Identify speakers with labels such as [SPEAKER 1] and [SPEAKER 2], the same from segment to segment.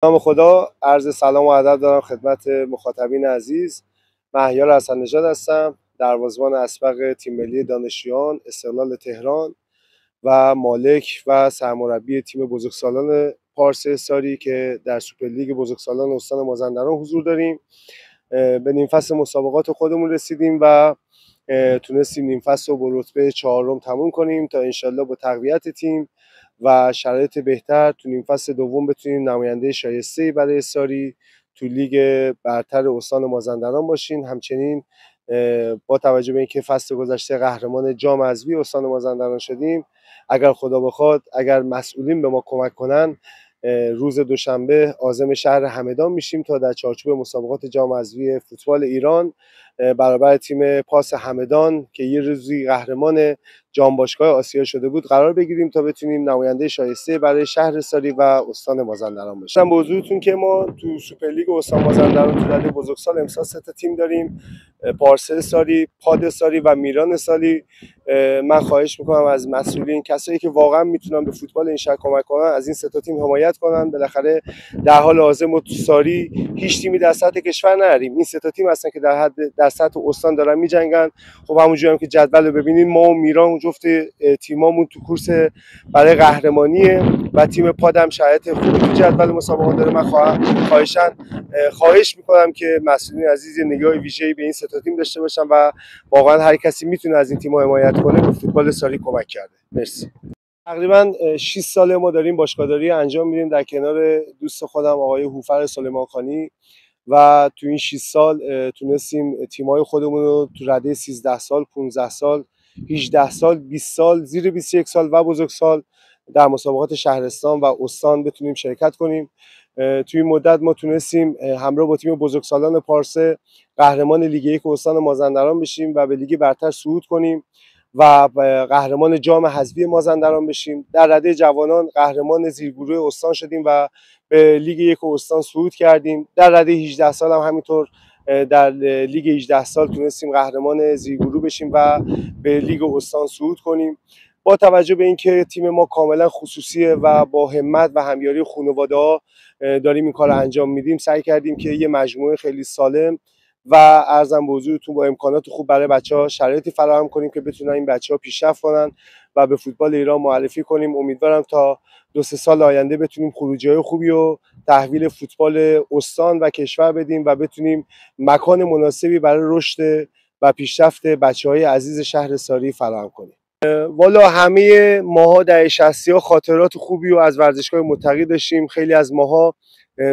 [SPEAKER 1] نام خدا، عرض سلام و ادب دارم خدمت مخاطبین عزیز. مهیار حسن نژاد هستم، دروازه‌بان اسبق تیم ملی دانشجویان استقلال تهران و مالک و سرمربی تیم بزرگسالان پارس اصراری که در سوپرلیگ بزرگسالان استان مازندران حضور داریم. به نیم فصل مسابقات خودمون رسیدیم و تونستیم نیم فصل رو با رتبه 4 تموم کنیم تا انشالله با تقویت تیم و شرایط بهتر تو نیم فصل دوم بتونیم نماینده شایسته‌ای برای اصراری تو لیگ برتر استان مازندران باشیم. همچنین با توجه به اینکه فصل گذشته قهرمان جام حذفی استان مازندران شدیم، اگر خدا بخواد، اگر مسئولین به ما کمک کنن، روز دوشنبه عازم شهر همدان میشیم تا در چارچوب مسابقات جام حذفی فوتبال ایران برابر تیم پاس همدان که یه روزی قهرمان جام باشگاه آسیا شده بود قرار بگیریم تا بتونیم نماینده شایسته برای شهر اصراری و استان مازندران باشیم. به حضورتون که ما تو سوپرلیگ استان مازندران تو رده بزرگسال امسال 3 تیم داریم: پارس اصراری، پاد اصراری و میران اصراری. من خواهش میکنم از مسئولین، کسایی که واقعا میتونن به فوتبال این شهر کمک کنن، از این 3 تیم حمایت کنن. بالاخره در حال حاضر ما تو ساری هیچ تیمی در سطح کشور نداریم. این 3 تیم هستن که در سطح استان دارن میجنگن. خب همونجوری هم که جدول رو ببینید، ما و میران جفت تیمامون تو کورس برای قهرمانیه و تیم پادم شرایط خوبی تو جدول مسابقات داره. من خواهش میکنم که مسئولین عزیز نگاه ویژه‌ای به این 3 تیم داشته باشن و واقعا هر کسی میتونه از این تیم‌ها حمایت کنه به فوتبال ساری کمک کرده. مرسی. تقریبا 6 ساله ما داریم باشگاهداری انجام میدیم در کنار دوست خودم آقای هوفر سلیمانخانی و تو این 6 سال تونستیم تیم‌های خودمون رو تو رده 13 سال، 15 سال، 18 سال، 20 سال، زیر 21 سال و بزرگسال در مسابقات شهرستان و استان بتونیم شرکت کنیم. توی این مدت ما تونستیم همراه با تیم بزرگسالان پارسه قهرمان لیگ 1 استان مازندران بشیم و به لیگ برتر صعود کنیم و قهرمان جام حذفی مازندران بشیم. در رده جوانان قهرمان زیرگروه استان شدیم و به لیگ 1 استان صعود کردیم. در رده 18 سال هم همینطور در لیگ 18 سال تونستیم قهرمان زیرگروه بشیم و به لیگ استان صعود کنیم. با توجه به اینکه تیم ما کاملا خصوصیه و با همت و همیاری خانواده‌ها داریم این کار رو انجام میدیم، سعی کردیم که یه مجموعه خیلی سالم و ارزم به حضورتون با امکانات خوب برای بچه‌ها شرایطی فراهم کنیم که بتونن این بچه‌ها پیشرفت کنن و به فوتبال ایران معرفی کنیم. امیدوارم تا 2-3 سال آینده بتونیم خروجی‌های خوبی و تحویل فوتبال استان و کشور بدیم و بتونیم مکان مناسبی برای رشد و پیشرفت بچه‌های عزیز شهر ساری فراهم کنیم. والا همه ماها در 60 خاطرات خوبی و از ورزشگاه متقی داشتیم. خیلی از ماها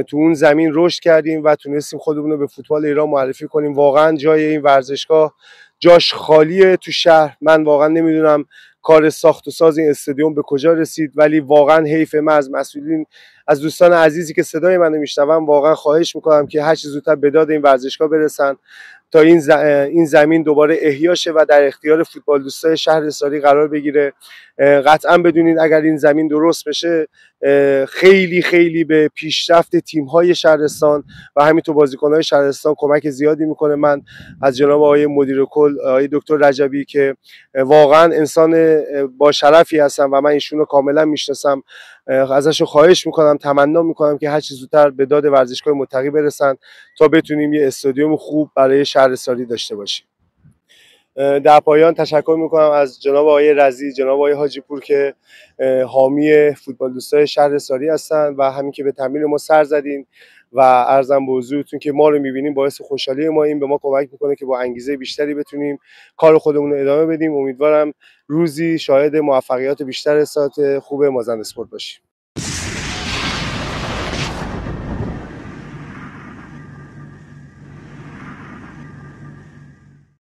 [SPEAKER 1] تو اون زمین رشد کردیم و تونستیم خودمون رو به فوتبال ایران معرفی کنیم. واقعا جای این ورزشگاه جاش خالیه تو شهر. من واقعا نمیدونم کار ساخت و ساز این استادیوم به کجا رسید، ولی واقعا حیفه. من از مسئولین، از دوستان عزیزی که صدای منو میشنون، واقعا خواهش میکنم که هر چه زودتر به داد این ورزشگاه برسن تا این زمین دوباره احیا شه و در اختیار فوتبال دوستای شهر اصراری قرار بگیره. قطعا بدونید اگر این زمین درست بشه خیلی خیلی به پیشرفت تیم‌های شهرستان و همینطور بازیکن‌های شهرستان کمک زیادی میکنه. من از جناب آقای مدیر کل آقای دکتر رجبی که واقعا انسان با شرفی هستن و من ایشون رو کاملا میشناسم، ازشون خواهش میکنم، تمنا میکنم که هر چه زودتر به داد ورزشگاه متقی برسن تا بتونیم یه استادیوم خوب برای شهر اصراری داشته باشیم. در پایان تشکر میکنم از جناب آقای رضی، جناب آقای حاجی پور که حامی فوتبال دوستای شهر اصراری هستن و همین که به تمرین ما سر زدین و عرضم به حضورتون که ما رو میبینیم باعث خوشحالی ما. این به ما کمک میکنه که با انگیزه بیشتری بتونیم کار خودمون رو ادامه بدیم. امیدوارم روزی شاهد موفقیت بیشتر ساعت خوب مازند اسپورت باشیم.